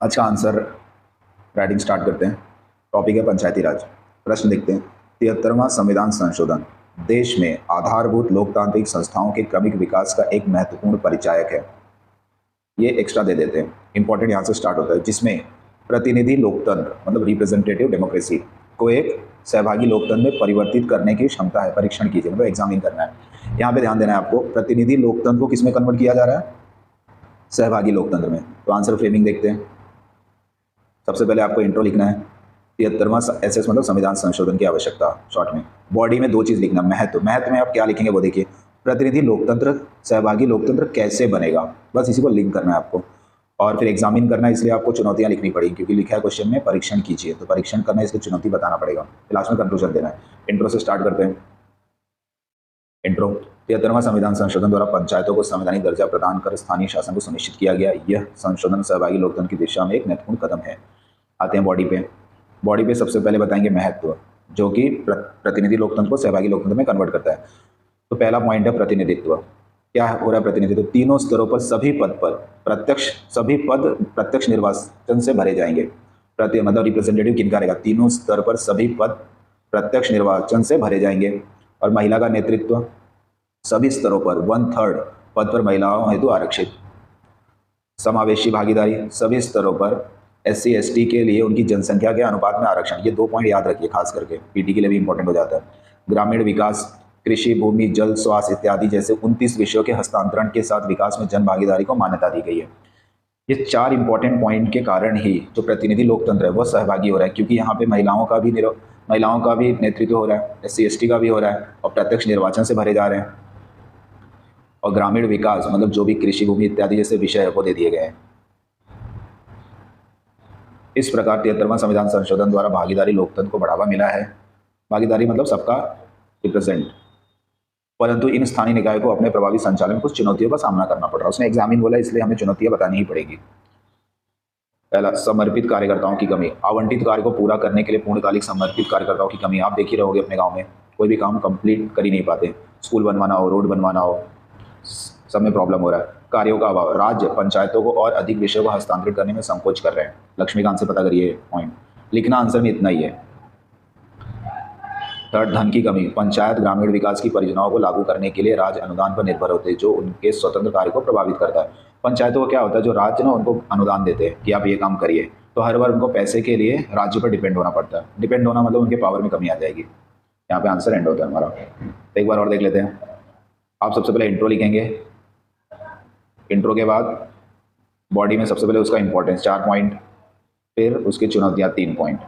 आज का answer writing start करते हैं। टॉपिक है पंचायती राज। प्रश्न देखते हैं। 73वां संविधान संशोधन देश में आधारभूत लोकतांत्रिक संस्थाओं के क्रमिक विकास का एक महत्वपूर्ण परिचायक है। ये एक्स्ट्रा दे देते हैं, इंपॉर्टेंट यहाँ से स्टार्ट होता है, जिसमें प्रतिनिधि लोकतंत्र मतलब रिप्रेजेंटेटिव डेमोक्रेसी को एक सहभागी लोकतंत्र में परिवर्तित करने की क्षमता है। परीक्षण कीजिए मतलब एग्जामिन करना है। यहाँ पे ध्यान देना है आपको, प्रतिनिधि लोकतंत्र को किसमें कन्वर्ट किया जा रहा है? सहभागी लोकतंत्र में। तो आंसर फ्रेमिंग देखते हैं। सबसे पहले आपको इंट्रो लिखना है। 73वां एसएस मतलब संविधान संशोधन की आवश्यकता। शॉर्ट में बॉडी में दो चीज लिखना। महत्व में आप क्या लिखेंगे वो देखिए। प्रतिनिधि लोकतंत्र सहभागी लोकतंत्र कैसे बनेगा, बस इसी को लिंक करना है आपको। और फिर एग्जामिन करना है, इसलिए आपको चुनौतियां लिखनी पड़ेगी, क्योंकि लिखा है क्वेश्चन में परीक्षण कीजिए, तो परीक्षण करना है, इसलिए चुनौती बताना पड़ेगा। लास्ट में कंक्लूजन देना है। इंट्रो से स्टार्ट करते हैं। इंट्रो। 73वां संविधान संशोधन द्वारा पंचायतों को संवैधानिक दर्जा प्रदान कर स्थानीय शासन को सुनिश्चित किया गया। यह संशोधन सहभागी लोकतंत्र की दिशा में एक महत्वपूर्ण कदम है। आते हैं बॉडी पे। बॉडी पे सबसे पहले बताएंगे महत्व, जो कि प्रतिनिधि लोकतंत्र को सहभागी लोकतंत्र में कन्वर्ट करता है। तो पहला पॉइंट है प्रतिनिधित्व। क्या हो रहा है प्रतिनिधित्व? तीनों स्तरों पर सभी पद पर सभी पद प्रत्यक्ष निर्वाचन से भरे जाएंगे। मतलब रिप्रेजेंटेटिव किनका रहेगा? तीनों स्तर पर सभी पद प्रत्यक्ष निर्वाचन से भरे जाएंगे। और महिला का नेतृत्व सभी स्तरों पर 1/3 पद पर महिलाओं हेतु आरक्षित। समावेशी भागीदारी सभी स्तरों पर SC ST के लिए उनकी जनसंख्या के अनुपात में आरक्षण। ये 2 पॉइंट याद रखिए, खास करके पीटी के लिए भी इंपॉर्टेंट हो जाता है। ग्रामीण विकास कृषि भूमि जल स्वास्थ्य इत्यादि जैसे 29 विषयों के हस्तांतरण के साथ विकास में जन भागीदारी को मान्यता दी गई है। ये 4 इंपॉर्टेंट पॉइंट के कारण ही जो प्रतिनिधि लोकतंत्र है वो सहभागी हो रहा है, क्योंकि यहाँ पे महिलाओं का भी नेतृत्व हो रहा है, SC ST का भी हो रहा है, और प्रत्यक्ष निर्वाचन से भरे जा रहे हैं। और ग्रामीण विकास मतलब जो भी कृषि भूमि इत्यादि जैसे विषय है वो दे दिए गए हैं। इस प्रकार 73वां संविधान संशोधन द्वारा भागीदारी लोकतंत्र को बढ़ावा मिला है। भागीदारी मतलब सबका रिप्रेजेंट। परंतु इन स्थानीय निकाय को अपने प्रभावी संचालन में कुछ चुनौतियों का सामना करना पड़ रहा है। उसने एग्जामिन बोला, इसलिए हमें चुनौतियां बतानी ही पड़ेगी। पहला, समर्पित कार्यकर्ताओं की कमी। आवंटित कार्य को पूरा करने के लिए पूर्णकालिक समर्पित कार्यकर्ताओं की कमी। आप देख ही रहोगे अपने गाँव में कोई भी काम कंप्लीट कर ही नहीं पाते। स्कूल बनवाना हो, रोड बनवाना हो, सब में प्रॉब्लम हो रहा है। कार्यों का अभाव। राज्य पंचायतों को और अधिक विषयों को हस्तांतरित करने में संकोच कर रहे हैं। लक्ष्मीकांत से पता करिए पॉइंट। लिखना आंसर में इतना ही है। थर्ड, धन की कमी। पंचायत ग्रामीण विकास की परियोजनाओं को लागू करने के लिए राज्य अनुदान पर निर्भर होते हैं, जो उनके स्वतंत्र कार्य को प्रभावित करता है। पंचायतों को क्या होता है, जो राज्य ना उनको अनुदान देते हैं कि आप ये काम करिए, तो हर बार उनको पैसे के लिए राज्य पर डिपेंड होना पड़ता है। डिपेंड होना मतलब उनके पावर में कमी आ जाएगी। यहाँ पे आंसर एंड होता है हमारा। एक बार और देख लेते हैं। आप सबसे पहले इंट्रो लिखेंगे। इंट्रो के बाद बॉडी में सबसे पहले उसका इंपॉर्टेंस 4 पॉइंट, फिर उसकी चुनौतियाँ 3 पॉइंट।